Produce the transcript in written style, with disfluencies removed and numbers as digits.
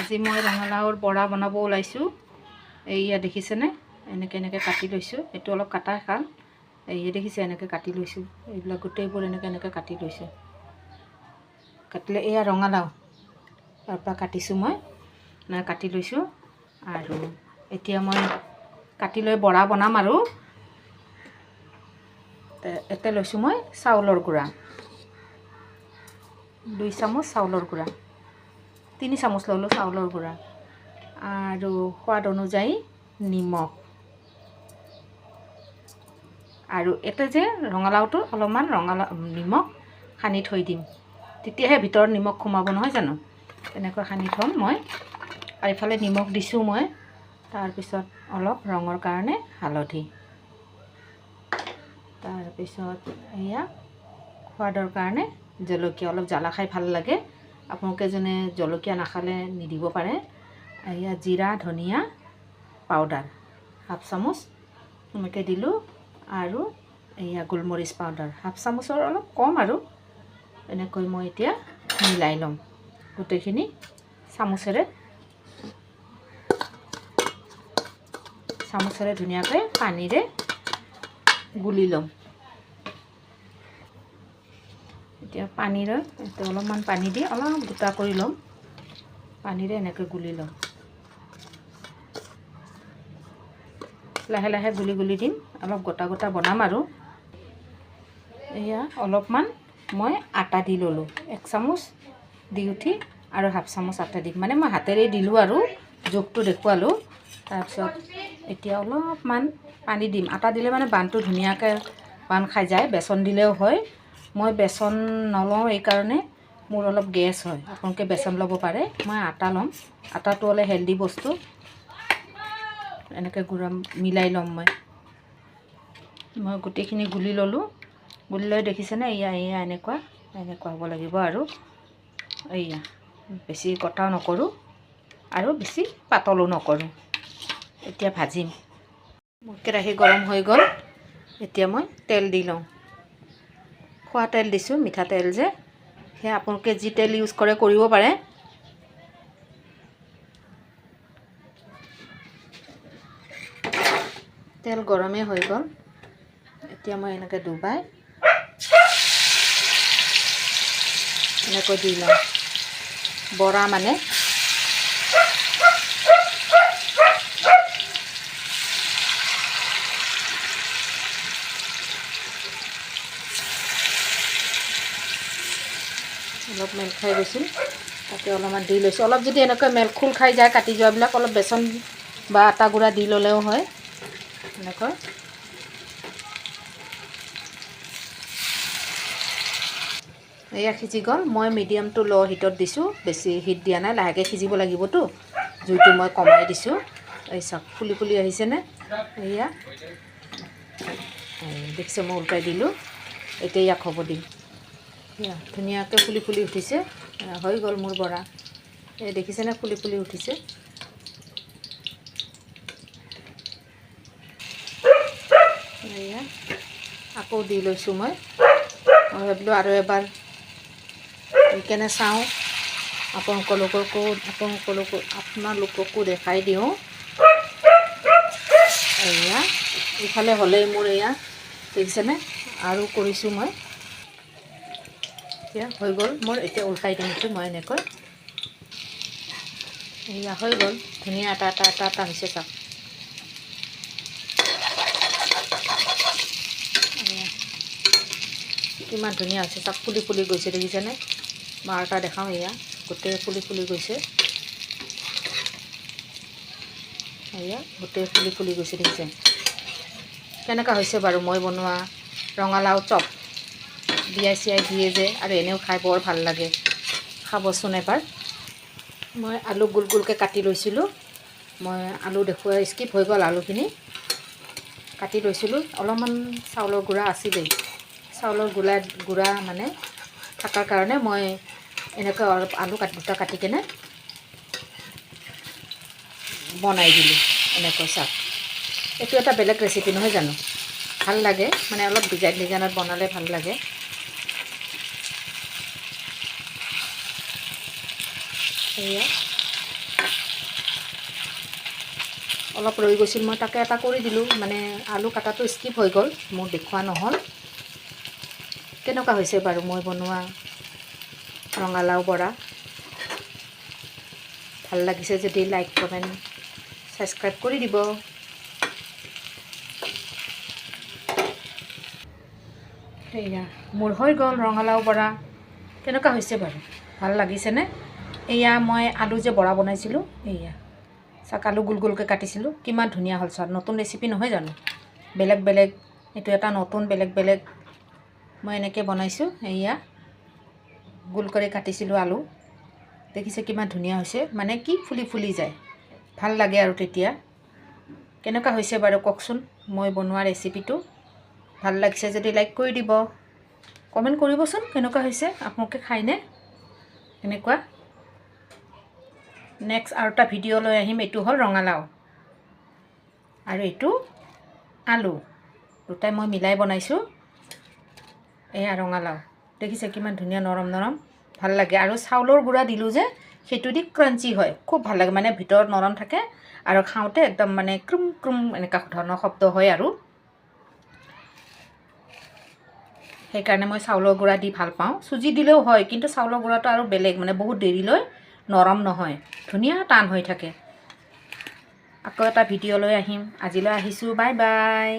আজি মই ৰঙালাওৰ বৰা বনাব ওলাইছোঁ। এইয়া দেখিছেনে, এনেকৈ কাটি লৈছোঁ। এইটো অলপ কাটা খাল, এইয়া দেখিছে এনেকৈ কাটি লৈছোঁ। এইবিলাক গোটেইবোৰ এনেকৈ কাটি লৈছোঁ। কাটিলে এয়া ৰঙালাও তাৰ পৰা কাটিছোঁ, মই কাটি লৈছোঁ। আৰু এতিয়া মই কাটি লৈ বৰা বনাম। আৰু এতে লৈছোঁ মই চাউলৰ গুড়া 2 চামুচ, চাউলৰ গুড়া 3 চামুচ ল'লোঁ চাউলৰ গুড়া, আৰু সোৱাদ অনুযায়ী নিমখ। আৰু এতে যে ৰঙালাওটো অলপমান নিমখ সানি থৈ দিম, তেতিয়াহে ভিতৰত নিমখ সোমাব, নহয় জানো? তেনেকৈ সানি থ'ম মই। আৰু এইফালে নিমখ দিছোঁ মই। তাৰপিছত অলপ ৰঙৰ কাৰণে হালধি, তাৰপিছত এয়া সোৱাদৰ কাৰণে জলকীয়া। অলপ জ্বালা খাই ভাল লাগে, আপোনালোকে যোনে জলকীয়া নাখালে নিদিব পাৰে। এয়া জিৰা ধনিয়া পাউডাৰ 1/2 চামুচ এনেকৈ দিলোঁ। আৰু এয়া গোলমৰিচ পাউডাৰ 1/2 চামুচৰ অলপ কম। আৰু এনেকৈ মই এতিয়া মিলাই ল'ম গোটেইখিনি চামুচেৰে ধুনীয়াকৈ পানীৰে গুলি ল'ম। এতিয়া পানীৰে অলপমান পানী দি অলপ গোটা কৰি ল'ম, পানীৰে এনেকৈ গুলি ল'ম। লাহে লাহে গুলি দিম, অলপ গোটা গোটা বনাম। আৰু এয়া অলপমান মই আটা দি ল'লোঁ, 1 চামুচ দি উঠি আৰু 1/2 চামুচ আটা দিম। মানে মই হাতেৰে দিলোঁ আৰু জোখটো দেখুৱালোঁ। তাৰপিছত এতিয়া অলপমান পানী দিম। আটা দিলে মানে বানটো ধুনীয়াকৈ বান খাই যায়। বেচন দিলেও হয়, মই বেচন নলওঁ এইকাৰণে মোৰ অলপ গেছ হয়। আপোনালোকে বেচন ল'ব পাৰে, মই আটা ল'ম। আটাটো হ'লে হেল্ডি বস্তু। এনেকৈ গুড়া মিলাই ল'ম মই গোটেইখিনি গুলি ল'লোঁ। গুলি লৈ দেখিছেনে, এয়া এনেকুৱা হ'ব লাগিব। আৰু এয়া বেছি কটাও নকৰোঁ আৰু বেছি পাতলো নকৰোঁ। এতিয়া ভাজিম। কেৰাহী গৰম হৈ গ'ল, এতিয়া মই তেল দি লওঁ। খোৱা তেল দিছোঁ, মিঠাতেল যে, সেয়া আপোনালোকে যি তেল ইউজ কৰে কৰিব পাৰে। তেল গৰমেই হৈ গ'ল, এতিয়া মই এনেকৈ ডুবাই এনেকৈ দি লওঁ। বৰা মানে অলপ মেল খাই গৈছিল, তাতে অলপমান দি লৈছোঁ। অলপ যদি এনেকৈ মেল খোল খাই যায় কাটি যোৱাবিলাক, অলপ বেচন বা আটা গুড়া দি ল'লেও হয়। এনেকৈ এয়া সিজি গ'ল। মই মিডিয়াম টু ল' হিটত দিছোঁ, বেছি হিট দিয়া নাই। লাহেকৈ সিজিব লাগিবতো, জুইটো মই কমাই দিছোঁ। এই চাওক ফুলি আহিছেনে? এয়া দেখিছে, মই উল্টাই দিলোঁ। এতিয়া ইয়াক হ'ব দিম। এয়া ধুনীয়াকৈ ফুলি উঠিছে। হৈ গ'ল মোৰ বৰা। এই দেখিছেনে, ফুলি উঠিছে। এয়া আকৌ দি লৈছোঁ মই ভাবিলোঁ আৰু এবাৰ কেনে চাওঁ, আপোনালোককো দেখাই দিওঁ। এয়া ইফালে হ'লেই মোৰ এয়া দেখিছেনে, আৰু কৰিছোঁ মই। এতিয়া হৈ গ'ল মোৰ। এতিয়া উল্টাই দিছোঁ মই এনেকৈ। এয়া হৈ গ'ল, ধুনীয়া এটা হৈছে। চাওক কিমান ধুনীয়া হৈছে। চাওক ফুলি গৈছে, দেখিছেনে? মই আৰু এটা দেখাওঁ। এয়া গোটেই ফুলি গৈছে। এয়া গোটেই ফুলি গৈছে, দেখিছে? কেনেকুৱা হৈছে বাৰু মই বনোৱা ৰঙালাও চপ? বিয়াই চিয়াই দিয়ে যে, আৰু এনেও খাই বৰ ভাল লাগে। খাবচোন এবাৰ। মই আলু গোলকৈ কাটি লৈছিলোঁ। মই আলু দেখুৱাই স্কিপ হৈ গ'ল। আলুখিনি কাটি লৈছিলোঁ। অলপমান চাউলৰ গুড়া আছিলেই। চাউলৰ গুড়া মানে থকাৰ কাৰণে মই এনেকৈ অলপ আলু দুটা কাটি কেনে বনাই দিলোঁ এনেকৈ। চাওক, এইটো এটা বেলেগ ৰেচিপি, নহয় জানো? ভাল লাগে, মানে অলপ ডিজাইনত বনালে ভাল লাগে। এয়া অলপ ৰৈ গৈছিল, মই তাকে এটা কৰি দিলোঁ, মানে আলু কাটাটো স্কিপ হৈ গ'ল, মোৰ দেখুওৱা নহ'ল। কেনেকুৱা হৈছে বাৰু মই বনোৱা ৰঙালাও বৰা? ভাল লাগিছে যদি লাইক কমেণ্ট ছাবস্ক্ৰাইব কৰি দিব। এয়া মোৰ হৈ গ'ল ৰঙালাও বৰা। কেনেকুৱা হৈছে বাৰু, ভাল লাগিছেনে? এয়া মই আলু যে বৰা বনাইছিলোঁ, এয়া চাক আলু গোল গোলকৈ কাটিছিলোঁ, কিমান ধুনীয়া হ'ল চাওক। নতুন ৰেচিপি নহয় জানো? বেলেগ বেলেগ, এইটো এটা নতুন বেলেগ বেলেগ মই এনেকৈ বনাইছোঁ। এয়া গোল কৰি কাটিছিলোঁ আলু, দেখিছে কিমান ধুনীয়া হৈছে, মানে কি ফুলি ফুলি যায়, ভাল লাগে আৰু তেতিয়া। কেনেকুৱা হৈছে বাৰু কওকচোন মই বনোৱা ৰেচিপিটো? ভাল লাগিছে যদি লাইক কৰি দিব, কমেণ্ট কৰিবচোন কেনেকুৱা হৈছে, আপোনালোকে খায়নে এনেকুৱা। নেক্সট আৰু এটা ভিডিঅ' লৈ আহিম। এইটো হ'ল ৰঙালাও আৰু এইটো আলু, দুটাই মই মিলাই বনাইছোঁ। এয়া ৰঙালাও, দেখিছে কিমান ধুনীয়া নৰম নৰম, ভাল লাগে। আৰু চাউলৰ গুড়া দিলোঁ যে, সেইটো দি ক্ৰাঞ্চি হয়, খুব ভাল লাগে, মানে ভিতৰত নৰম থাকে আৰু খাওঁতে একদম মানে ক্ৰুম ক্ৰুম এনেকুৱা ধৰণৰ শব্দ হয় আৰু সেইকাৰণে মই চাউলৰ গুড়া দি ভাল পাওঁ। চুজি দিলেও হয়, কিন্তু চাউলৰ গুড়াটো আৰু বেলেগ, মানে বহুত দেৰিলৈ নৰম নহয়, ধুনীয়া টান হৈ থাকে। আকৌ এটা ভিডিঅ' লৈ আহিম, আজিলৈ আহিছোঁ, বাই বাই।